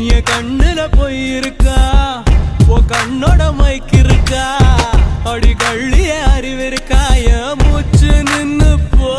என் கண்ணுல போயிருக்கா உன் கண்ணோட மைக்கு இருக்கா அடி கள்ளிய அறிவிருக்கா என் மூச்சு நின்னு போ